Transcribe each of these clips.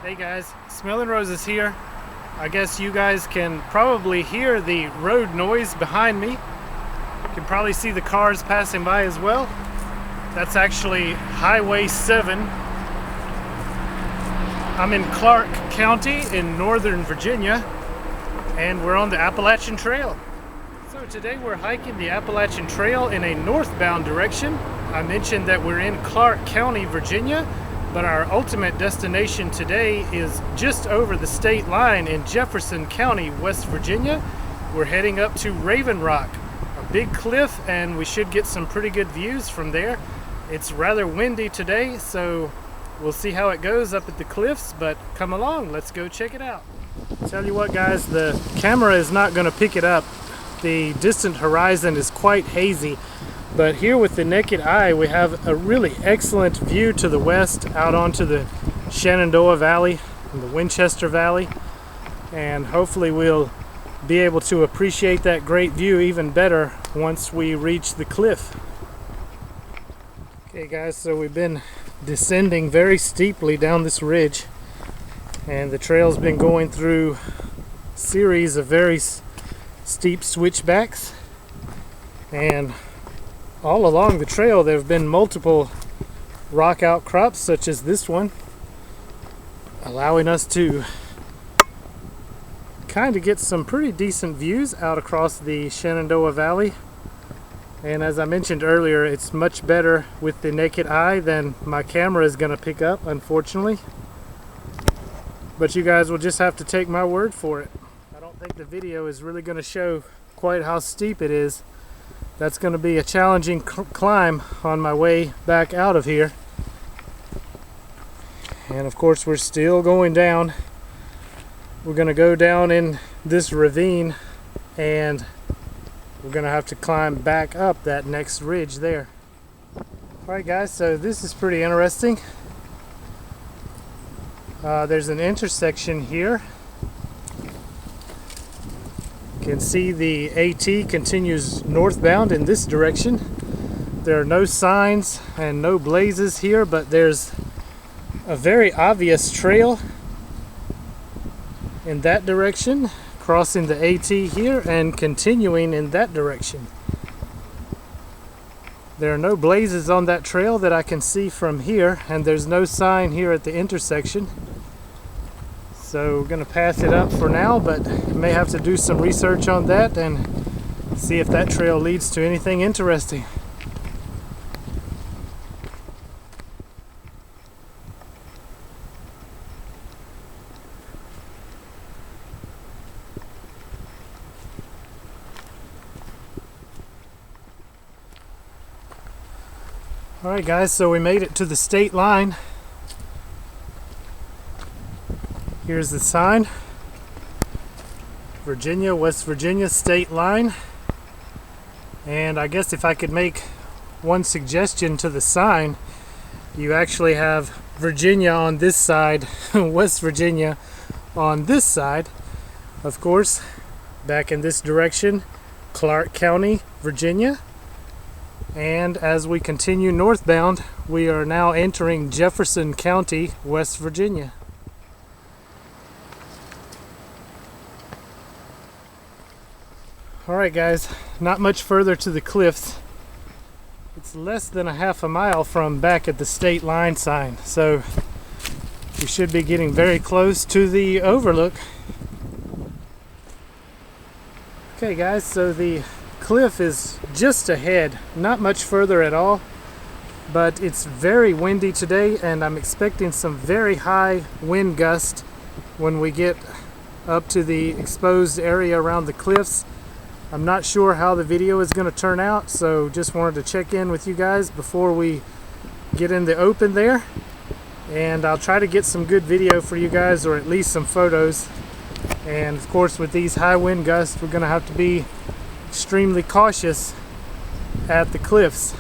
Hey guys, Smelling Roses here. I guess you guys can probably hear the road noise behind me. You can probably see the cars passing by as well. That's actually Highway 7. I'm in Clarke County in northern Virginia, and we're on the Appalachian Trail. So today we're hiking the Appalachian Trail in a northbound direction. I mentioned that we're in Clarke County, Virginia, but our ultimate destination today is just over the state line in Jefferson County, West Virginia. We're heading up to Raven Rock, a big cliff, and we should get some pretty good views from there. It's rather windy today, so we'll see how it goes up at the cliffs, but come along, let's go check it out. Tell you what guys, the camera is not going to pick it up. The distant horizon is quite hazy. But here with the naked eye, we have a really excellent view to the west out onto the Shenandoah Valley and the Winchester Valley. And hopefully we'll be able to appreciate that great view even better once we reach the cliff. Okay guys, so we've been descending very steeply down this ridge. And the trail's been going through a series of very steep switchbacks. And all along the trail there have been multiple rock outcrops such as this one, allowing us to kind of get some pretty decent views out across the Shenandoah Valley. And as I mentioned earlier, it's much better with the naked eye than my camera is going to pick up, unfortunately. But you guys will just have to take my word for it. I don't think the video is really going to show quite how steep it is. That's going to be a challenging climb on my way back out of here. And of course we're still going down. We're going to go down in this ravine and we're going to have to climb back up that next ridge there. Alright guys, so this is pretty interesting. There's an intersection here. You can see the AT continues northbound in this direction. There are no signs and no blazes here, but there's a very obvious trail in that direction, crossing the AT here and continuing in that direction. There are no blazes on that trail that I can see from here, and there's no sign here at the intersection. So we're going to pass it up for now, but may have to do some research on that and see if that trail leads to anything interesting. Alright guys, so we made it to the state line. Here's the sign, Virginia, West Virginia state line. And I guess if I could make one suggestion to the sign, you actually have Virginia on this side, West Virginia on this side. Of course, back in this direction, Clarke County, Virginia. And as we continue northbound, we are now entering Jefferson County, West Virginia. Alright guys, not much further to the cliffs. It's less than a half a mile from back at the state line sign, so we should be getting very close to the overlook. Okay guys, so the cliff is just ahead, not much further at all, but it's very windy today and I'm expecting some very high wind gusts when we get up to the exposed area around the cliffs. I'm not sure how the video is going to turn out, so just wanted to check in with you guys before we get in the open there. And I'll try to get some good video for you guys, or at least some photos. And of course with these high wind gusts, we're going to have to be extremely cautious at the cliffs.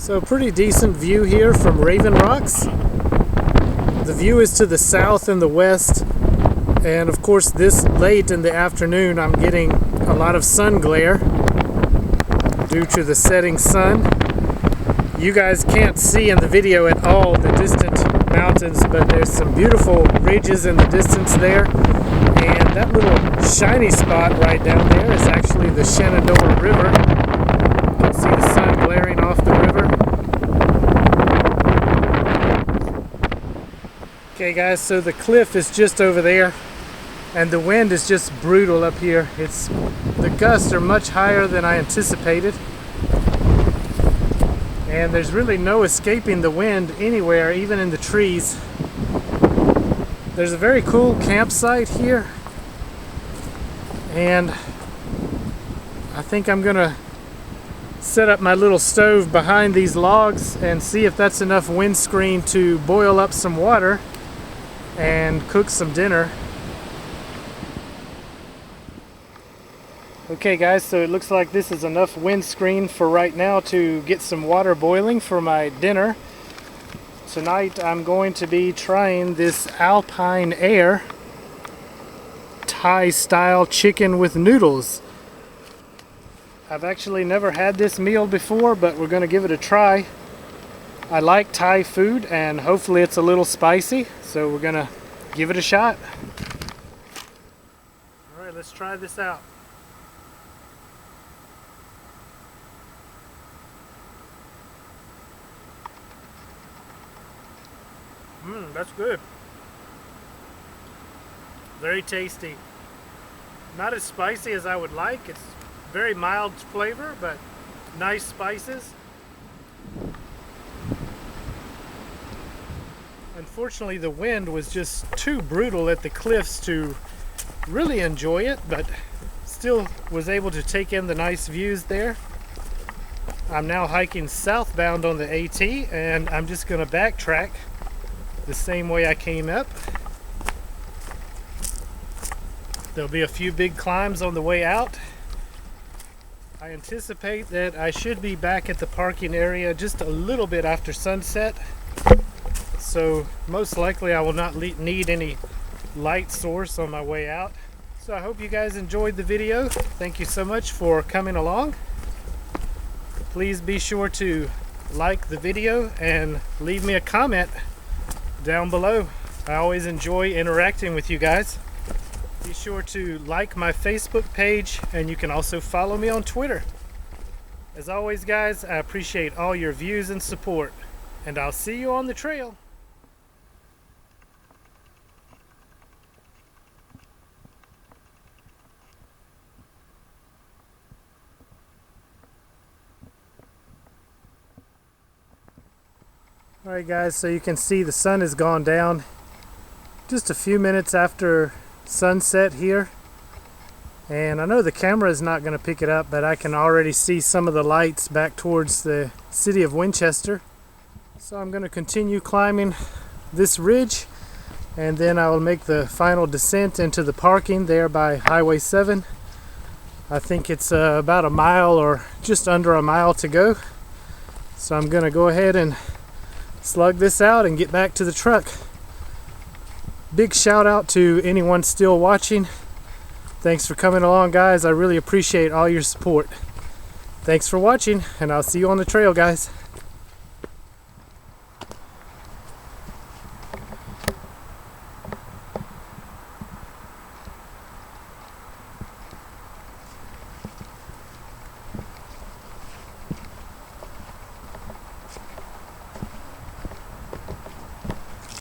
So pretty decent view here from Raven Rocks. The view is to the south and the west, and of course this late in the afternoon I'm getting a lot of sun glare due to the setting sun. You guys can't see in the video at all the distant mountains, but there's some beautiful ridges in the distance there, and that little shiny spot right down there is actually the Shenandoah River. You can see the sun glaring off the river. Okay guys, so the cliff is just over there, and the wind is just brutal up here. The gusts are much higher than I anticipated, and there's really no escaping the wind anywhere, even in the trees. There's a very cool campsite here, and I think I'm gonna set up my little stove behind these logs and see if that's enough windscreen to boil up some water and cook some dinner. Okay guys, so it looks like this is enough windscreen for right now to get some water boiling for my dinner. Tonight I'm going to be trying this Alpine Aire Thai style chicken with noodles. I've actually never had this meal before, but we're going to give it a try. I like Thai food, and hopefully it's a little spicy, so we're going to give it a shot. Alright, let's try this out. That's good. Very tasty. Not as spicy as I would like. It's very mild flavor, but nice spices. Unfortunately, the wind was just too brutal at the cliffs to really enjoy it, but still was able to take in the nice views there. I'm now hiking southbound on the AT, and I'm just going to backtrack the same way I came up. There'll be a few big climbs on the way out. I anticipate that I should be back at the parking area just a little bit after sunset, so most likely I will not need any light source on my way out. So I hope you guys enjoyed the video. Thank you so much for coming along. Please be sure to like the video and leave me a comment down below. I always enjoy interacting with you guys. Be sure to like my Facebook page, and you can also follow me on Twitter. As always guys, I appreciate all your views and support, and I'll see you on the trail. Alright guys, so you can see the sun has gone down just a few minutes after sunset here, and I know the camera is not going to pick it up, but I can already see some of the lights back towards the city of Winchester. So I'm going to continue climbing this ridge, and then I will make the final descent into the parking there by Highway 7. I think it's about a mile or just under a mile to go, so I'm going to go ahead and slug this out and get back to the truck. Big shout out to anyone still watching. Thanks for coming along guys. I really appreciate all your support. Thanks for watching, and I'll see you on the trail guys.